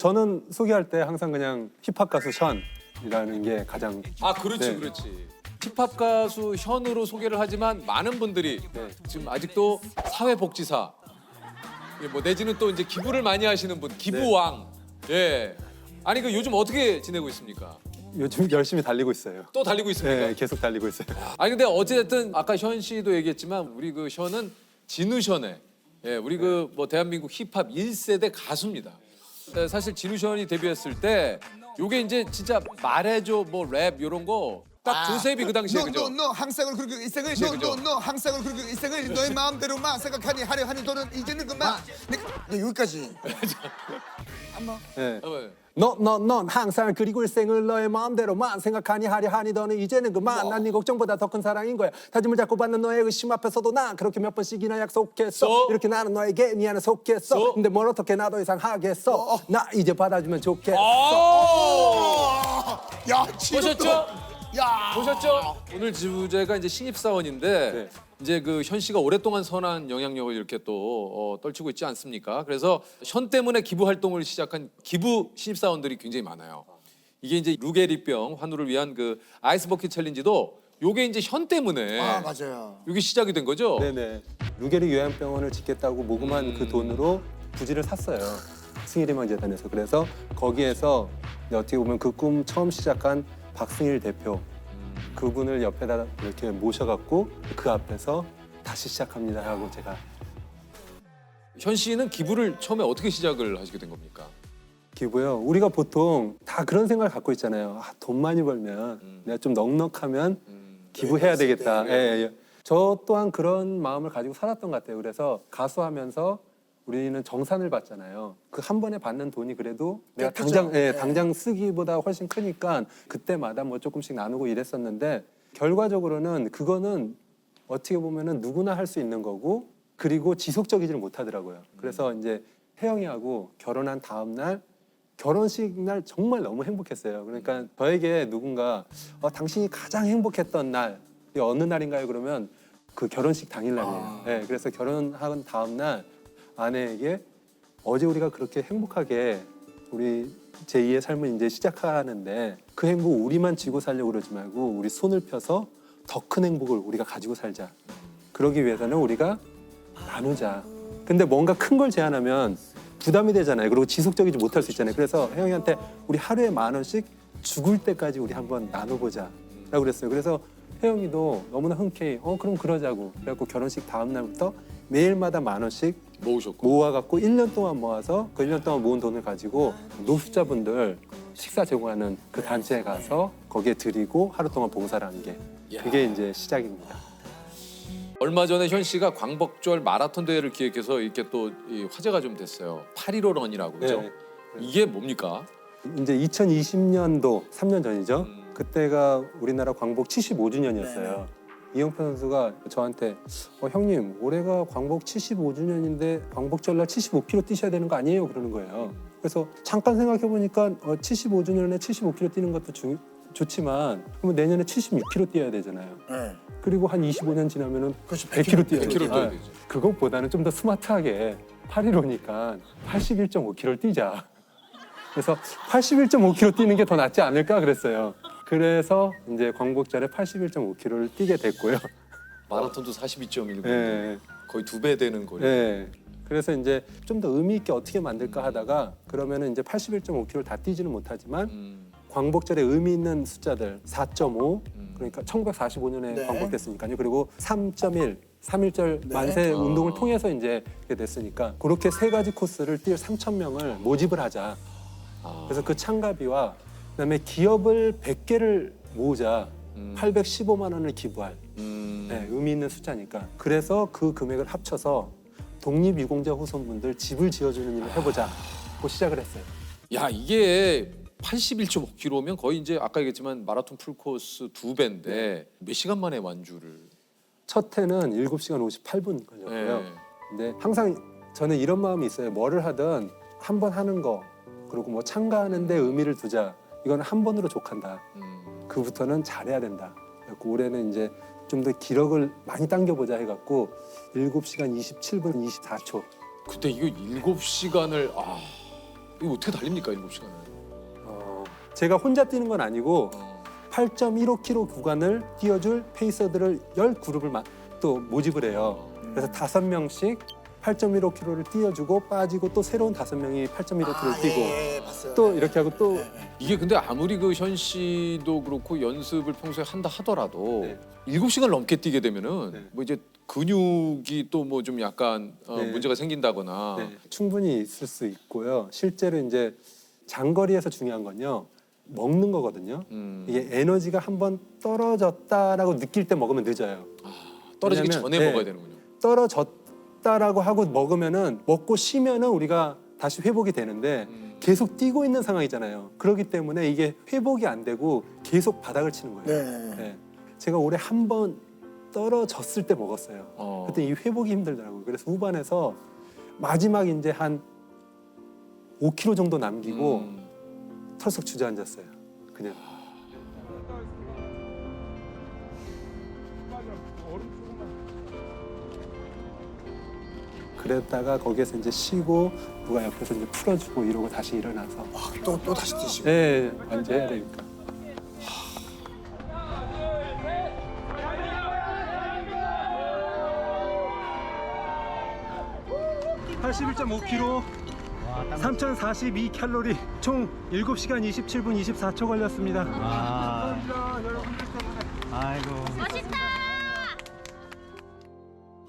저는 소개할 때 항상 그냥 힙합 가수 션이라는 게 가장 아 그렇지 네. 그렇지. 힙합 가수 현으로 소개를 하지만 많은 분들이 네. 지금 아직도 사회복지사 뭐 내지는 또 이제 기부를 많이 하시는 분 기부왕. 예. 아니 그 요즘 어떻게 지내고 있습니까? 요즘 열심히 달리고 있어요. 또 달리고 있습니까? 네, 계속 달리고 있어요. 아니 근데 어쨌든 아까 현 씨도 얘기했지만 우리 그 션은 진우 션의 예, 우리 그 뭐 대한민국 힙합 1세대 가수입니다. 네, 사실 진우 션이 데뷔했을 때 요게 이제 진짜 말해줘 뭐 랩 요런 거 딱 조셉이 그 당시에 그죠? 너 항상을 그리고 일생을 그치, 그죠? 너 항상을 그리고 일생을 너의 마음대로만 생각하니 하려 하니 너는 이제는 그만. 네, 여기까지. 네. 어, 넌 항상 그리고 일생을 너의 마음대로만 생각하니 하려 하니 너는 이제는 그만. 난 네 걱정보다 더 큰 사랑인 거야. 다짐을 잡고 받는 너의 의심 앞에서도 난 그렇게 몇 번씩이나 약속했어. 이렇게 나는 너에게 네 안에 속했어. 근데 뭘 어떻게 나 더 이상 하겠어. 나 이제 받아주면 좋겠어. 야, 지금 보셨죠? 야, 보셨죠? 오늘 주제가 이제 신입사원인데 네. 이제 그 현 씨가 오랫동안 선한 영향력을 이렇게 또 떨치고 있지 않습니까? 그래서 현 때문에 기부 활동을 시작한 기부 신입사원들이 굉장히 많아요. 이게 이제 루게리병 환우를 위한 그 아이스버킷 챌린지도 요게 이제 현 때문에 아 맞아요. 요게 시작이 된 거죠? 네네. 루게리 요양병원을 짓겠다고 모금한 그 돈으로 부지를 샀어요. 승일희망재단에서. 그래서 거기에서 어떻게 보면 그 꿈 처음 시작한 박승일 대표 그분을 옆에다 이렇게 모셔갖고 그 앞에서 다시 시작합니다 하고 제가 현 씨는 기부를 처음에 어떻게 시작을 하시게 된 겁니까? 기부요. 우리가 보통 다 그런 생각을 갖고 있잖아요. 아, 돈 많이 벌면 내가 좀 넉넉하면 기부해야 되겠다. 예, 예. 저 또한 그런 마음을 가지고 살았던 것 같아요. 그래서 가수하면서 우리는 정산을 받잖아요. 그 한 번에 받는 돈이 그래도 내가 그렇죠. 당장 쓰기보다 훨씬 크니까 그때마다 뭐 조금씩 나누고 이랬었는데 결과적으로는 그거는 어떻게 보면은 누구나 할 수 있는 거고 그리고 지속적이지를 못하더라고요. 그래서 이제 혜영이하고 결혼한 다음 날 결혼식 날 정말 너무 행복했어요. 그러니까 저에게 누군가 당신이 가장 행복했던 날이 어느 날인가요? 그러면 그 결혼식 당일 날이에요. 네, 그래서 결혼한 다음 날 아내에게 어제 우리가 그렇게 행복하게 우리 제2의 삶을 이제 시작하는데 그 행복 우리만 쥐고 살려고 그러지 말고 우리 손을 펴서 더 큰 행복을 우리가 가지고 살자. 그러기 위해서는 우리가 나누자. 근데 뭔가 큰 걸 제안하면 부담이 되잖아요. 그리고 지속적이지 못할 수 있잖아요. 그래서 혜영이한테 우리 하루에 10,000원씩 죽을 때까지 우리 한번 나눠보자 라고 그랬어요. 그래서 혜영이도 너무나 흔쾌히 그럼 그러자고 그래갖고 결혼식 다음 날부터 매일마다 10,000원씩 모으셨고 모아갖고 1년 동안 모아서 그 1년 동안 모은 돈을 가지고 노숙자분들 식사 제공하는 그 단체에 가서 거기에 드리고 하루 동안 봉사를 하는 게 그게 이제 시작입니다. 얼마 전에 현 씨가 광복절 마라톤 대회를 기획해서 이렇게 또 이 화제가 좀 됐어요. 8.15 런이라고 그죠? 네. 이게 뭡니까? 이제 2020년도 3년 전이죠. 그때가 우리나라 광복 75주년이었어요. 이영표 선수가 저한테 형님 올해가 광복 75주년인데 광복절날 75km 뛰셔야 되는 거 아니에요? 그러는 거예요. 그래서 잠깐 생각해 보니까 75주년에 75km 뛰는 것도 좋지만 그러면 내년에 76km 뛰어야 되잖아요. 네. 그리고 한 25년 지나면은 그렇죠. 100km 뛰어야 100km 되죠. 뛰어야 되죠. 그것보다는 좀 더 스마트하게 8.15니까 81.5km를 뛰자. 그래서 81.5km 뛰는 게 더 낫지 않을까 그랬어요. 그래서 이제 광복절에 81.5km를 뛰게 됐고요. 마라톤도 42.1분 예. 거의 2배 되는 거리. 예. 그래서 이제 좀 더 의미 있게 어떻게 만들까 하다가 그러면은 이제 81.5km를 다 뛰지는 못하지만 광복절에 의미 있는 숫자들 4.5 그러니까 1945년에 네. 광복됐으니까요. 그리고 3.1 3.1절 만세 운동을 통해서 이제 이렇게 됐으니까 그렇게 세 가지 코스를 뛸 3,000명을 모집을 하자. 그래서 그 참가비와 그다음에 기업을 100개를 모으자 815만 원을 기부할 네, 의미 있는 숫자니까 그래서 그 금액을 합쳐서 독립유공자 후손분들 집을 지어주는 일을 해보자고 시작을 했어요. 야 이게 81.5km면 거의 이제 아까 얘기했지만 마라톤 풀코스 2배인데 몇 시간 만에 완주를? 첫 해는 7시간 58분 걸렸고요. 네. 근데 항상 저는 이런 마음이 있어요. 뭐를 하든 한 번 하는 거 그리고 뭐 참가하는데 의미를 두자. 이건 한 번으로 족한다. 그부터는 잘해야 된다. 그래서 올해는 이제 좀 더 기록을 많이 당겨보자 해갖고 7시간 27분 24초. 그때 이거 7시간을 이거 어떻게 달립니까 7시간을? 제가 혼자 뛰는 건 아니고 8.15km 구간을 뛰어줄 페이서들을 10그룹을 또 모집을 해요. 그래서 5명씩 8.15km를 뛰어주고 빠지고 또 새로운 5명이 8.15km를 뛰고 예, 봤어요. 또 이렇게 하고 또 이게 근데 아무리 그 현 씨도 그렇고 연습을 평소에 한다 하더라도 네. 7시간 넘게 뛰게 되면은 네. 뭐 이제 근육이 또 뭐 좀 약간 네. 문제가 생긴다거나 네, 충분히 있을 수 있고요. 실제로 이제 장거리에서 중요한 건요. 먹는 거거든요. 이게 에너지가 한번 떨어졌다라고 느낄 때 먹으면 늦어요. 떨어지기 왜냐면, 전에 네. 먹어야 되는군요. 떨어졌다라고 하고 먹으면은 먹고 쉬면은 우리가 다시 회복이 되는데 계속 뛰고 있는 상황이잖아요. 그렇기 때문에 이게 회복이 안 되고 계속 바닥을 치는 거예요. 네. 네. 제가 올해 한 번 떨어졌을 때 먹었어요. 그때 이 회복이 힘들더라고요. 그래서 후반에서 마지막 이제 한 5km 정도 남기고 털썩 주저앉았어요. 그냥. 그랬다가 거기에서 이제 쉬고 누가 옆에서 이제 풀어주고 이러고 다시 일어나서 또 다시 뛰시고. 네, 완전 해야 되니까. 81.5km 3042칼로리 총 7시간 27분 24초 걸렸습니다. 아이고.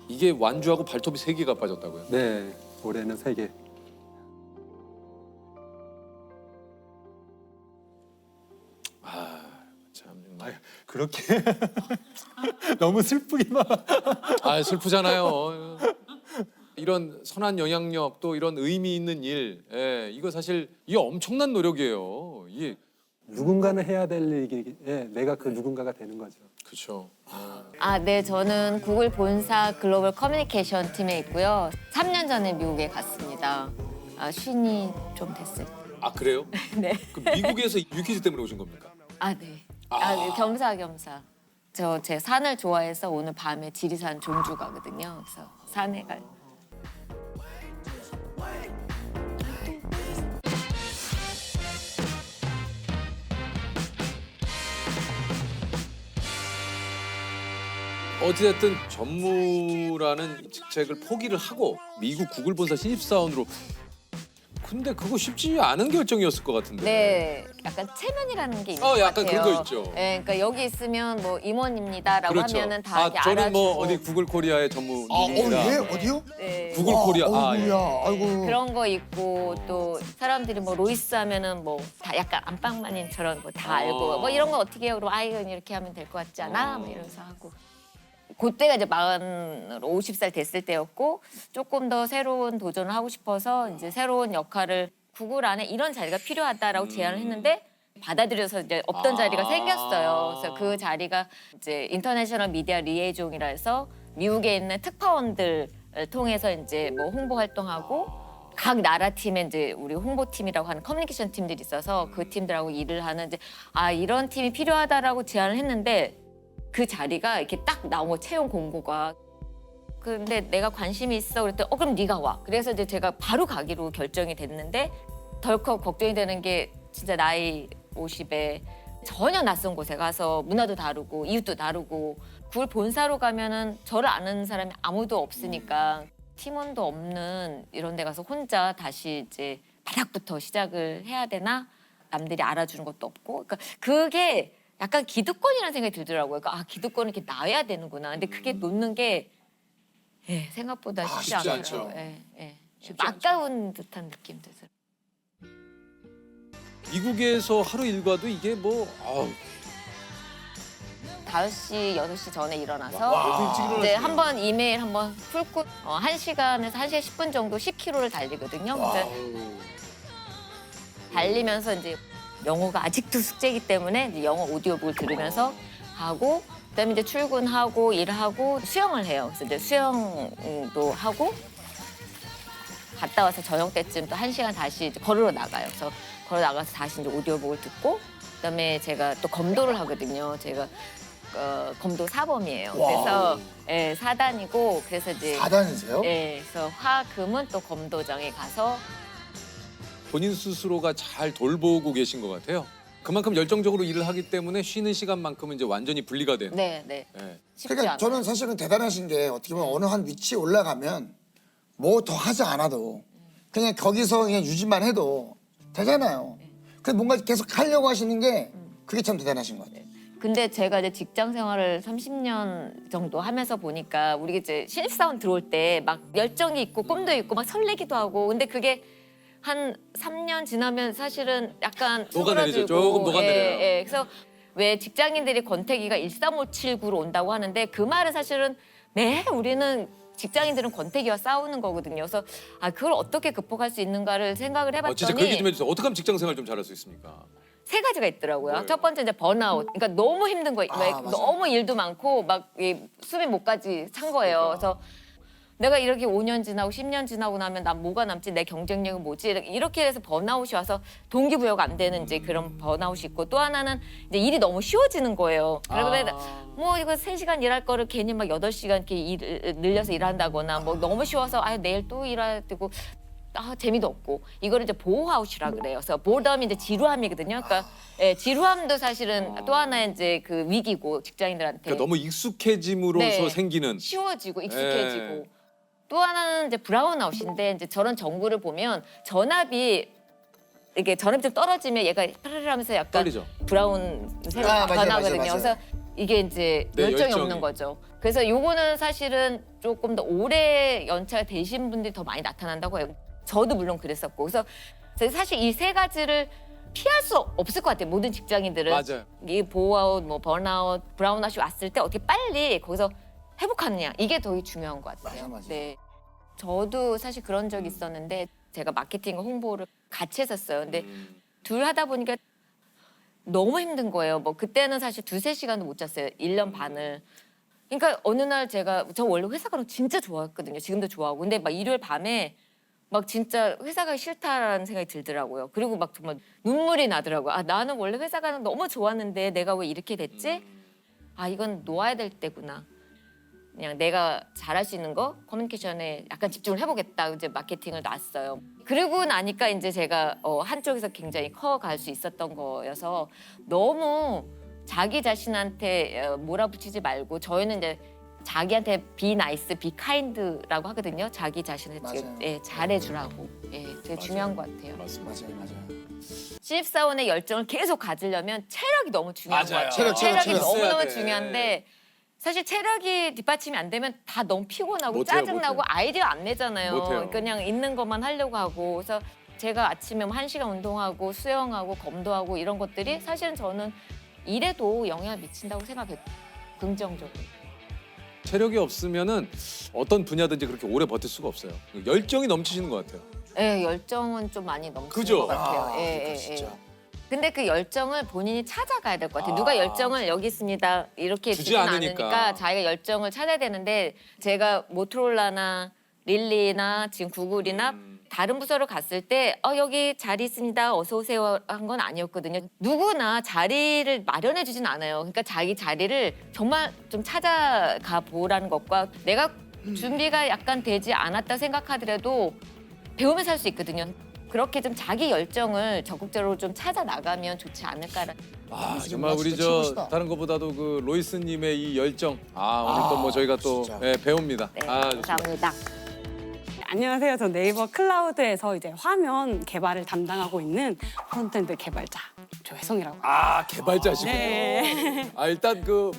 이게 완주하고 발톱이 3개가 빠졌다고요? 네, 올해는 3개. 참 정말. 그렇게 너무 슬프기만. 아 슬프잖아요. 이런 선한 영향력 또 이런 의미 있는 일, 이거 사실 이게 엄청난 노력이에요. 이게 누군가는 해야 될 일이 내가 그 누군가가 되는 거죠. 그렇죠. 네, 저는 구글 본사 글로벌 커뮤니케이션 팀에 있고요. 3년 전에 미국에 갔습니다. 쉰이 좀 됐을 때. 아 그래요? 네. 그 미국에서 유퀴즈 때문에 오신 겁니까? 네. 겸사겸사. 제 산을 좋아해서 오늘 밤에 지리산 종주 가거든요. 그래서 산에 갈. 어찌됐든 전무라는 직책을 포기를 하고 미국 구글 본사 신입사원으로 근데 그거 쉽지 않은 결정이었을 것 같은데. 네, 약간 체면이라는 게 있는 것 약간 같아요. 그런 거 있죠. 네, 그러니까 여기 있으면 뭐 임원입니다라고 그렇죠. 하면은 다 이렇게 저는 알아주고. 뭐 어디 구글 코리아의 전무입니다. 예? 어디요? 네. 구글 코리아. 예. 아이고야. 아이고. 그런 거 있고 또 사람들이 뭐 로이스 하면은 뭐 다 약간 안방마님처럼 뭐 다 알고 뭐 이런 거 어떻게 해요? 그럼 이건 이렇게 하면 될 것 같지 않아? 뭐 이러면서 하고. 그때가 이제 50살 됐을 때였고 조금 더 새로운 도전을 하고 싶어서 이제 새로운 역할을 구글 안에 이런 자리가 필요하다라고 제안을 했는데 받아들여서 이제 없던 자리가 생겼어요. 그래서 그 자리가 이제 인터내셔널 미디어 리에이종이라 해서 미국에 있는 특파원들 통해서 이제 뭐 홍보 활동하고 각 나라 팀에 이제 우리 홍보팀이라고 하는 커뮤니케이션 팀들이 있어서 그 팀들하고 일을 하는 이제 이런 팀이 필요하다라고 제안을 했는데 그 자리가 이렇게 딱 나온 거 채용 공고가. 근데 내가 관심이 있어 그랬더니 그럼 네가 와. 그래서 이제 제가 바로 가기로 결정이 됐는데 덜컥 걱정이 되는 게 진짜 나이 50에 전혀 낯선 곳에 가서 문화도 다르고 이웃도 다르고 구글 본사로 가면은 저를 아는 사람이 아무도 없으니까 팀원도 없는 이런 데 가서 혼자 다시 이제 바닥부터 시작을 해야 되나? 남들이 알아주는 것도 없고. 그러니까 그게 약간 기득권이라는 생각이 들더라고요. 그러니까 기득권을 이렇게 놔야 되는구나. 근데 그게 놓는 게 생각보다 쉽지 쉽지 않더라고요. 않죠. 쉽지 아까운 듯한 느낌 들어요. 미국에서 하루 일과도 이게 뭐 5시, 6시 전에 일어나서 너무 일찍 일어나시네요. 이제 한번 이메일 한번 풀고 1시간에서 1시간 10분 정도 10km를 달리거든요. 근데 달리면서 이제 영어가 아직도 숙제이기 때문에 이제 영어 오디오북을 들으면서 하고 그다음에 이제 출근하고 일하고 수영을 해요. 그래서 이제 수영도 하고 갔다 와서 저녁 때쯤 또 1시간 다시 이제 걸으러 나가요. 그래서 걸어 나가서 다시 이제 오디오북을 듣고 그다음에 제가 또 검도를 하거든요. 제가 검도 사범이에요. 그래서 4단이고 그래서 이제 4단이세요? 그래서 화금은 또 검도장에 가서 본인 스스로가 잘 돌보고 계신 것 같아요. 그만큼 열정적으로 일을 하기 때문에 쉬는 시간만큼은 이제 완전히 분리가 되는. 네, 네. 예. 쉽지 그러니까 않아요. 저는 사실은 대단하신 게 어떻게 보면 어느 한 위치에 올라가면 뭐 더 하지 않아도 그냥 거기서 그냥 유지만 해도 되잖아요. 근데 뭔가 계속 하려고 하시는 게 그게 참 대단하신 것 같아요. 근데 제가 이제 직장 생활을 30년 정도 하면서 보니까 우리 이제 신입사원 들어올 때 막 열정이 있고 꿈도 있고 막 설레기도 하고 근데 그게 한 3년 지나면 사실은 약간 녹아내리죠. 쭈그러들고, 조금 녹아내려요. 그래서 왜 직장인들이 권태기가 13579로 온다고 하는데 그 말은 사실은 매 우리는 직장인들은 권태기와 싸우는 거거든요. 그래서 그걸 어떻게 극복할 수 있는가를 생각을 해봤더니 진짜 그 얘기 좀 해주세요. 어떻게 하면 직장 생활 좀 잘할 수 있습니까? 세 가지가 있더라고요. 뭐예요? 첫 번째 이제 번아웃. 그러니까 너무 힘든 거, 맞아요. 너무 일도 많고 막 숨이 목까지 찬 거예요. 그래서 내가 이렇게 5년 지나고 10년 지나고 나면 난 뭐가 남지? 내 경쟁력은 뭐지? 이렇게 해서 번아웃이 와서 동기부여가 안 되는 이제 그런 번아웃이 있고 또 하나는 이제 일이 너무 쉬워지는 거예요. 그러면 뭐 이거 3시간 일할 거를 괜히 막 8시간 이렇게 늘려서 일한다거나 뭐 너무 쉬워서 내일 또 일해야 되고 재미도 없고 이거를 이제 보호아웃이라 그래요. 그래서 보redom이 이제 지루함이거든요. 그러니까 지루함도 사실은 또 하나의 이제 그 위기고 직장인들한테 그러니까 너무 익숙해짐으로써 네. 생기는. 쉬워지고 익숙해지고 네. 또 하나는 이제 브라운아웃인데 이제 저런 정보를 보면 전압이 이게 전압이 좀 떨어지면 얘가 파르르 하면서 약간 떨리죠. 브라운색으로 맞아요, 변하거든요. 맞아요. 그래서 이게 이제 네, 열정이 열정이. 없는 거죠. 그래서 요거는 사실은 조금 더 오래 연차가 되신 분들이 더 많이 나타난다고 해요. 저도 물론 그랬었고. 그래서 사실 이 세 가지를 피할 수 없을 것 같아요. 모든 직장인들은. 맞아요. 이 보아웃, 뭐 번아웃, 브라운아웃이 왔을 때 어떻게 빨리 거기서 회복하느냐. 이게 더 중요한 것 같아요. 맞아. 네. 저도 사실 그런 적이 있었는데 제가 마케팅과 홍보를 같이 했었어요. 근데 둘 하다 보니까 너무 힘든 거예요. 뭐 그때는 사실 2-3시간도 못 잤어요. 1년 반을. 그러니까 어느 날 저 원래 회사 가는 거 진짜 좋아했거든요. 지금도 좋아하고. 근데 막 일요일 밤에 막 진짜 회사 가기 싫다라는 생각이 들더라고요. 그리고 막 정말 눈물이 나더라고요. 나는 원래 회사 가는 거 너무 좋았는데 내가 왜 이렇게 됐지? 이건 놓아야 될 때구나. 그냥 내가 잘할 수 있는 거 커뮤니케이션에 약간 집중을 해보겠다. 이제 마케팅을 놨어요. 그러고 나니까 이제 제가 한쪽에서 굉장히 커갈 수 있었던 거여서 너무 자기 자신한테 몰아붙이지 말고 저희는 이제 자기한테 be nice, be kind라고 하거든요. 자기 자신한테 맞아요. 잘해주라고. 되게 중요한 것 같아요. 맞습니다. 맞아요. 신입사원의 열정을 계속 가지려면 체력이 너무 중요한 것 맞아요. 같아요. 체력. 체력이 있어야 너무너무 돼. 중요한데 사실 체력이 뒷받침이 안 되면 다 너무 피곤하고 못해요, 짜증나고 못해요. 아이디어 안 내잖아요. 못해요. 그냥 있는 것만 하려고 하고 그래서 제가 아침에 1시간 운동하고 수영하고 검도하고 이런 것들이 사실은 저는 일에도 영향을 미친다고 생각해요. 긍정적으로. 체력이 없으면은 어떤 분야든지 그렇게 오래 버틸 수가 없어요. 열정이 넘치시는 것 같아요. 네, 열정은 좀 많이 넘치는 그죠? 것 같아요. 그러니까 진짜. 근데 그 열정을 본인이 찾아가야 될 것 같아요. 누가 열정을 여기 있습니다 이렇게 주지 주진 않으니까. 않으니까 자기가 열정을 찾아야 되는데 제가 모토로라나 릴리나 지금 구글이나 다른 부서로 갔을 때 여기 자리 있습니다. 어서 오세요 한 건 아니었거든요. 누구나 자리를 마련해 주진 않아요. 그러니까 자기 자리를 정말 좀 찾아가 보라는 것과 내가 준비가 약간 되지 않았다 생각하더라도 배우면 살 수 있거든요. 그렇게 좀 자기 열정을 적극적으로 좀 찾아 나가면 좋지 않을까라는. 정말 우리 진짜 최고시다. 다른 것보다도 그 로이스님의 이 열정. 오늘 또 뭐 저희가 또 진짜. 배웁니다. 네, 좋습니다. 감사합니다. 안녕하세요. 전 네이버 클라우드에서 이제 화면 개발을 담당하고 있는 프론트엔드 개발자 조혜성이라고 합니다. 개발자시고. 네. 일단 그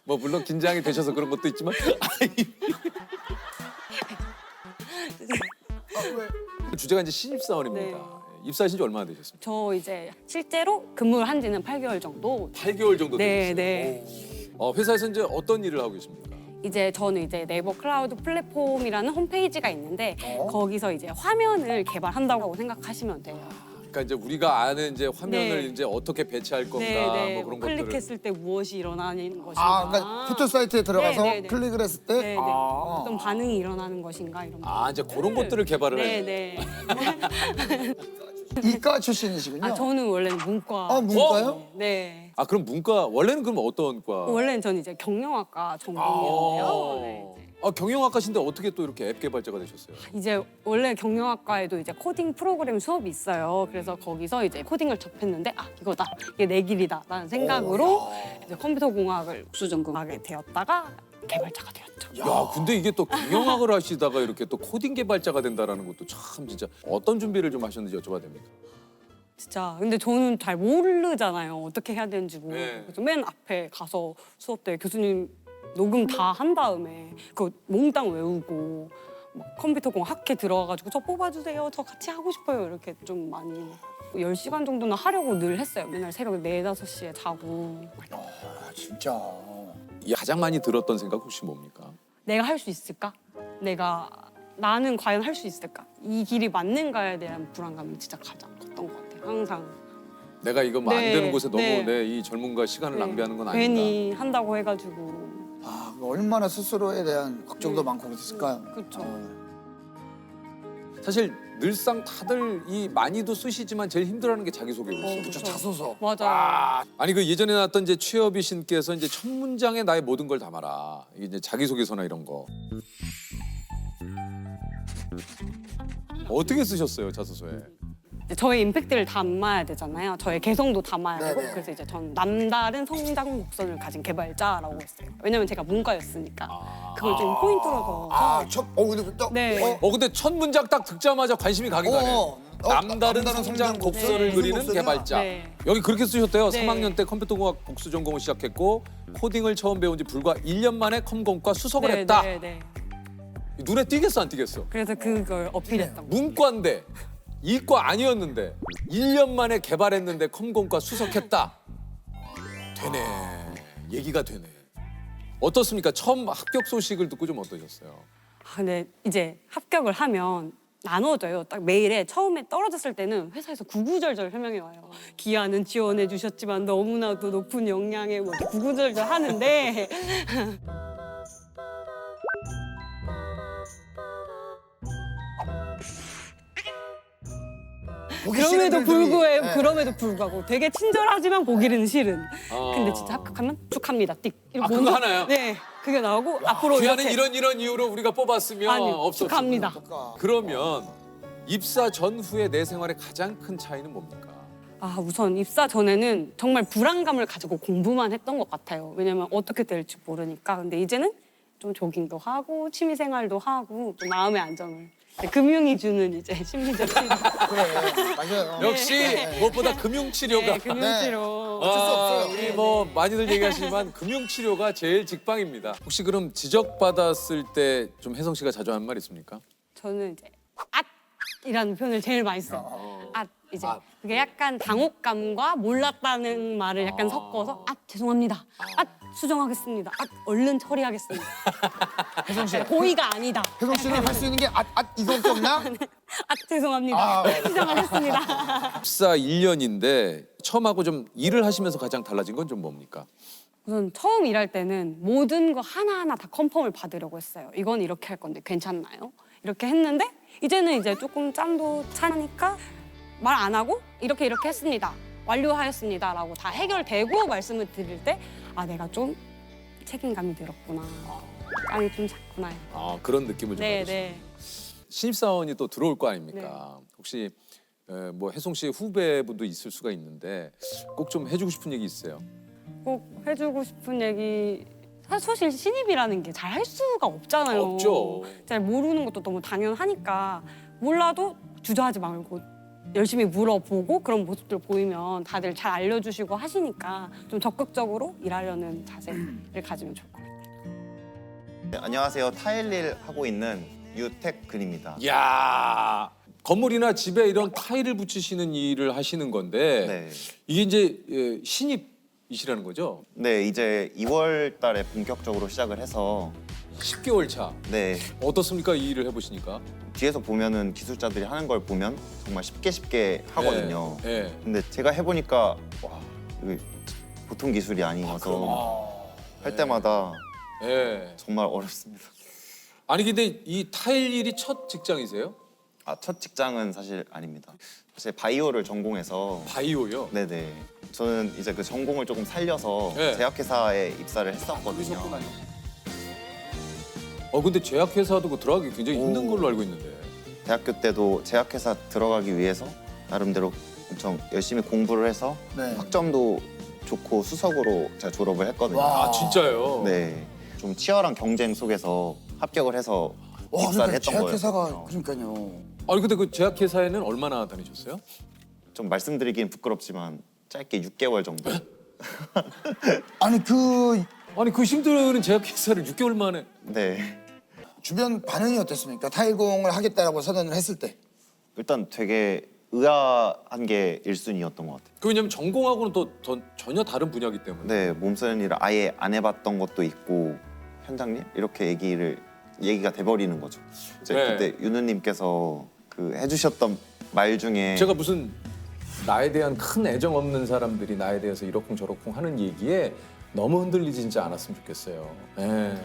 뭐 물론 긴장이 되셔서 그런 것도 있지만 주제가 이제 신입사원입니다. 네. 입사하신 지 얼마나 되셨습니까? 저 이제 실제로 근무를 한 지는 8개월 정도. 8개월 정도 네, 되셨어요. 네. 회사에서 이제 어떤 일을 하고 계십니까? 이제 저는 이제 네이버 클라우드 플랫폼이라는 홈페이지가 있는데 거기서 이제 화면을 개발한다고 생각하시면 돼요. 그러니까 이제 우리가 아는 이제 화면을 네. 이제 어떻게 배치할 건가 뭐 그런 것들을 클릭했을 때 무엇이 일어나는 것인가. 그러니까 포털 사이트에 들어가서 네, 네, 네. 클릭을 했을 때 네, 네. 어떤 반응이 일어나는 것인가 이런 거. 이제 그런 것들을 개발을 네, 해요. 네. 이과 출신이시군요. 저는 원래는 문과. 문과요? 네. 그럼 문과 원래는 그럼 어떤 과? 원래는 전 이제 경영학과 전공이었는데요. 네, 이제 아, 경영학과신데 어떻게 또 이렇게 앱 개발자가 되셨어요? 이제 원래 경영학과에도 이제 코딩 프로그램 수업이 있어요. 그래서 거기서 이제 코딩을 접했는데 아 이거다, 이게 내 길이다라는 생각으로 이제 컴퓨터 공학을 국수 전공하게 되었다가 개발자가 되었죠. 야, 근데 이게 또 경영학을 하시다가 이렇게 또 코딩 개발자가 된다라는 것도 참 진짜 어떤 준비를 좀 하셨는지 여쭤봐도 됩니까? 진짜 근데 저는 잘 모르잖아요. 어떻게 해야 되는지 모르고 네. 그래서 맨 앞에 가서 수업 때 교수님 녹음 다 한 다음에 그 몽땅 외우고 막 컴퓨터 공학 학회 들어가가지고 저 뽑아주세요. 저 같이 하고 싶어요. 이렇게 좀 많이 10시간 정도는 하려고 늘 했어요. 맨날 새벽 4, 5시에 자고. 아, 진짜. 이 가장 많이 들었던 생각 혹시 뭡니까? 내가 할 수 있을까? 나는 과연 할 수 있을까? 이 길이 맞는가에 대한 불안감이 진짜 가장 컸던 것 같아요. 항상. 내가 이거 뭐 안 네, 되는 곳에 너무 네. 내 이 젊음과 시간을 네, 낭비하는 건 아닌가. 괜히 한다고 해가지고. 아, 얼마나 스스로에 대한 걱정도 많고 그랬을까요? 그렇죠. 사실 늘상 다들 이 많이도 쓰시지만 제일 힘들어하는 게 자기소개였어요. 그렇죠. 자소서. 맞아요. 아니 그 예전에 나왔던 이제 최여비 신께서 이제 첫 문장에 나의 모든 걸 담아라. 이게 이제 자기소개서나 이런 거. 어떻게 쓰셨어요 자소서에? 이제 저의 임팩트를 담아야 되잖아요. 저의 개성도 담아야 되고 네네. 그래서 이제 전 남다른 성장 곡선을 가진 개발자라고 했어요. 왜냐면 제가 문과였으니까 그걸 좀 포인트로 둬서 아, 근데 또. 네. 근데 첫 문장 딱 듣자마자 관심이 가긴 가네. 남다른 남다른 성장 성장 곡선을 네. 그리는 곡선이야. 개발자. 네. 여기 그렇게 쓰셨대요. 네. 3학년 때 컴퓨터공학 복수 전공을 시작했고 코딩을 처음 배운 지 불과 1년 만에 컴공과 수석을 네, 했다. 네, 네. 눈에 띄겠어 안 띄겠어? 그래서 그걸 어필했던 거예요. 문과인데 이과 아니었는데 1년 만에 개발했는데 컴공과 수석했다. 되네. 얘기가 되네. 어떻습니까? 처음 합격 소식을 듣고 좀 어떠셨어요? 근데 이제 합격을 하면 나눠져요. 딱 메일에 처음에 떨어졌을 때는 회사에서 구구절절 설명해 와요. 기아는 지원해 주셨지만 너무나도 높은 역량에 뭐 이렇게 구구절절 하는데 보기 싫은 그럼에도 글들이, 불구하고 네. 그럼에도 불구하고 되게 친절하지만 보기는 싫은. 아. 근데 진짜 합격하면 축하합니다. 띡. 이렇게 그거 먼저- 하나요? 네, 그게 나오고 앞으로 귀하는 이렇게 이런 이유로 우리가 뽑았으면 아니요, 없었어. 축하합니다. 그러면 입사 전후의 내 생활의 가장 큰 차이는 뭡니까? 아, 우선 입사 전에는 정말 불안감을 가지고 공부만 했던 것 같아요. 왜냐면 어떻게 될지 모르니까. 근데 이제는 좀 조깅도 하고 취미 생활도 하고 좀 마음의 안정을. 금융이 주는 이제 심리적 치료. 그래, 맞아요. 역시 무엇보다 금융치료가 네, 금융치료. 어쩔 수 없어요. 우리 뭐 많이들 얘기하시지만 금융치료가 제일 직방입니다. 혹시 그럼 지적받았을 때 좀 혜성 씨가 자주 하는 말 있습니까? 저는 이제 앗이라는 표현을 제일 많이 써요. 앗 이제 앗. 그게 약간 당혹감과 몰랐다는 말을 약간 섞어서 죄송합니다. 수정하겠습니다. 얼른 처리하겠습니다. 혜성 씨. 고의가 아니다. 혜성 씨는 할 수 있는 게 이거밖에 없나? 죄송합니다. 아, 네. 수정하겠습니다. 입사 1년인데 처음 하고 좀 일을 하시면서 가장 달라진 건 좀 뭡니까? 우선 처음 일할 때는 모든 거 하나하나 다 컨펌을 받으려고 했어요. 이건 이렇게 할 건데 괜찮나요? 이렇게 했는데 이제는 이제 조금 짬도 차니까 말 안 하고 이렇게 했습니다. 완료하였습니다라고 다 해결되고 말씀을 드릴 때 내가 좀 책임감이 들었구나. 짬이 좀 찼구나. 아, 그런 느낌을 좀 네, 받으시죠. 네. 신입사원이 또 들어올 거 아닙니까? 혹시 뭐 혜성 씨 후배분도 있을 수가 있는데 꼭 좀 해주고 싶은 얘기 있으세요? 꼭 해주고 싶은 얘기. 사실 신입이라는 게 잘 할 수가 없잖아요. 없죠. 잘 모르는 것도 너무 당연하니까 몰라도 주저하지 말고 열심히 물어보고 그런 모습들 보이면 다들 잘 알려주시고 하시니까 좀 적극적으로 일하려는 자세를 가지면 좋을 것 같아요. 네, 안녕하세요. 타일일 하고 있는 유택근입니다. 이야, 건물이나 집에 이런 타일을 붙이시는 일을 하시는 건데 네. 이게 이제 신입이시라는 거죠? 네, 이제 2월 달에 본격적으로 시작을 해서 10개월 차. 네, 어떻습니까? 이 일을 해보시니까? 뒤에서 보면은 기술자들이 하는 걸 보면 정말 쉽게 하거든요. 네. 근데 제가 해보니까 와, 이게 보통 기술이 아니어서 할 때마다 네. 정말 어렵습니다. 아니 근데 이 타일 일이 첫 직장이세요? 첫 직장은 사실 아닙니다. 사실 바이오를 전공해서 바이오요? 네네. 저는 이제 그 전공을 조금 살려서 네. 제약회사에 입사를 했었거든요. 그러셨구나. 근데 제약회사도 그 들어가기 굉장히 힘든 걸로 알고 있는데. 대학교 때도 제약회사 들어가기 위해서 나름대로 엄청 열심히 공부를 해서 네. 학점도 좋고 수석으로 제가 졸업을 했거든요. 와. 아 진짜요? 네, 좀 치열한 경쟁 속에서 합격을 해서 와, 입사를 그러니까 했던 거예요. 제약회사가 그러니까요. 아니 근데 그 제약회사에는 얼마나 다니셨어요? 좀 말씀드리긴 부끄럽지만 짧게 6개월 정도. 아니 그 아니 그 힘든 제약회사를 6개월 만에. 네, 주변 반응이 어땠습니까? 타일공을 하겠다라고 선언을 했을 때. 일단 되게 의아한 게 1순위였던 것 같아요. 그 왜냐면 전공하고는 또 전혀 다른 분야이기 때문에. 네, 몸 쓰는 일을 아예 안 해봤던 것도 있고 현장님 이렇게 얘기가 돼버리는 거죠. 이제 네. 그때 윤우님께서 그 해주셨던 말 중에 제가 무슨 나에 대한 큰 애정 없는 사람들이 나에 대해서 이러쿵저러쿵 하는 얘기에 너무 흔들리지 진짜 않았으면 좋겠어요. 네.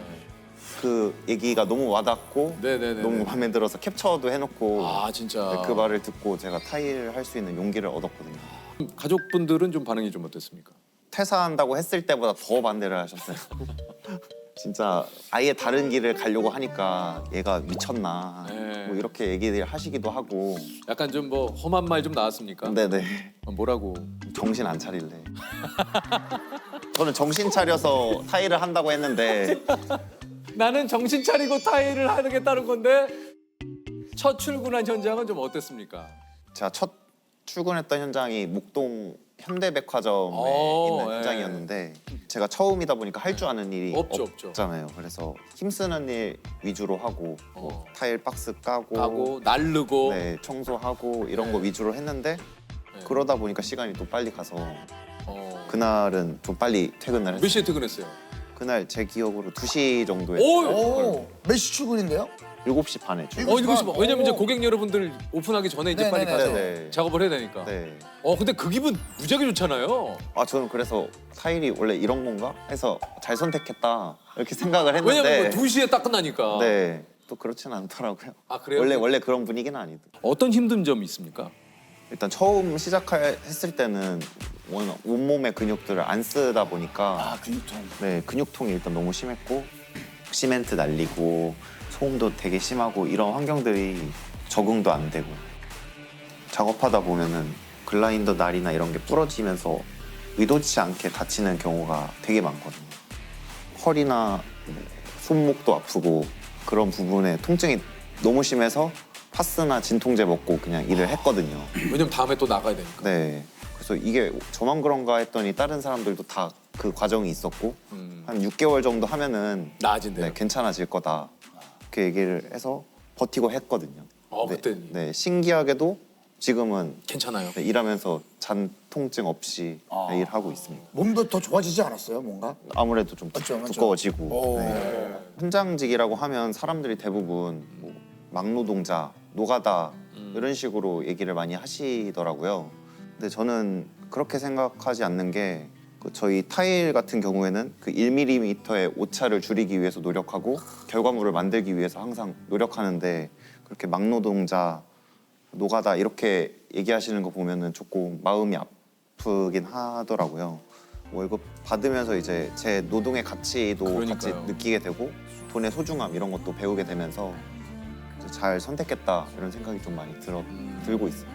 그 얘기가 너무 와닿고 네네네. 너무 마음에 들어서 캡처도 해놓고 아 진짜. 그 말을 듣고 제가 타일을 할 수 있는 용기를 얻었거든요. 가족분들은 좀 반응이 좀 어땠습니까? 퇴사한다고 했을 때보다 더 반대를 하셨어요. 진짜 아예 다른 길을 가려고 하니까 얘가 미쳤나 네. 뭐 이렇게 얘기를 하시기도 하고. 약간 좀 뭐 험한 말 좀 나왔습니까? 네네, 뭐라고? 정신 안 차릴래. 저는 정신 차려서 타일을 한다고 했는데 나는 정신 차리고 타일을 하겠다는 건데 첫 출근한 현장은 좀 어땠습니까? 제가 첫 출근했던 현장이 목동 현대백화점에 있는 예. 현장이었는데 제가 처음이다 보니까 할 줄 아는 일이 없죠. 없잖아요. 그래서 힘쓰는 일 위주로 하고 뭐 타일 박스 까고 하고 날르고. 네, 청소하고 이런 거 위주로 했는데 네. 그러다 보니까 시간이 또 빨리 가서 어. 그날은 좀 빨리 퇴근을 몇 했어요. 시에 퇴근했어요? 그날 제 기억으로 2시 정도에 오! 오, 몇 시 출근인데요? 7시 반에 출근. 이거 좀 왜냐면 이제 오. 고객 여러분들 오픈하기 전에 이제 빨리 네네네. 가서 네네. 작업을 해야 되니까. 네. 근데 그 기분 무지하게 좋잖아요. 아 저는 그래서 타일이 원래 이런 건가 해서 잘 선택했다 이렇게 생각을 했는데 왜냐면 뭐 2시에 딱 끝나니까. 네, 또 그렇지는 않더라고요. 아 그래요? 원래 그런 분위기는 아니고. 어떤 힘든 점이 있습니까? 일단 처음 시작했을 때는 워낙 온몸의 근육들을 안 쓰다 보니까 아, 근육통. 네, 근육통이 일단 너무 심했고 시멘트 날리고 소음도 되게 심하고 이런 환경들이 적응도 안 되고 작업하다 보면은 글라인더 날이나 이런 게 부러지면서 의도치 않게 다치는 경우가 되게 많거든요. 허리나 손목도 아프고 그런 부분에 통증이 너무 심해서 파스나 진통제 먹고 그냥 일을 했거든요. 왜냐면 다음에 또 나가야 되니까. 네. 그래서 이게 저만 그런가 했더니 다른 사람들도 다 그 과정이 있었고 한 6개월 정도 하면은 나아진대요. 네, 괜찮아질 거다. 이렇게 얘기를 해서 버티고 했거든요. 그때는. 네, 신기하게도 지금은 괜찮아요. 네, 일하면서 잔 통증 없이 네, 일하고 있습니다. 몸도 더 좋아지지 않았어요, 뭔가? 아무래도 좀 맞죠, 맞죠. 두꺼워지고. 오. 네. 현장직이라고 하면 사람들이 대부분 뭐 막노동자, 노가다 이런 식으로 얘기를 많이 하시더라고요. 근데 저는 그렇게 생각하지 않는 게 그 저희 타일 같은 경우에는 그 1mm의 오차를 줄이기 위해서 노력하고 결과물을 만들기 위해서 항상 노력하는데 그렇게 막노동자, 노가다 이렇게 얘기하시는 거 보면은 조금 마음이 아프긴 하더라고요. 월급 받으면서 이제 제 노동의 가치도 같이 그러니까요. 느끼게 되고 돈의 소중함 이런 것도 배우게 되면서 이제 잘 선택했다 이런 생각이 좀 많이 들고 있어요.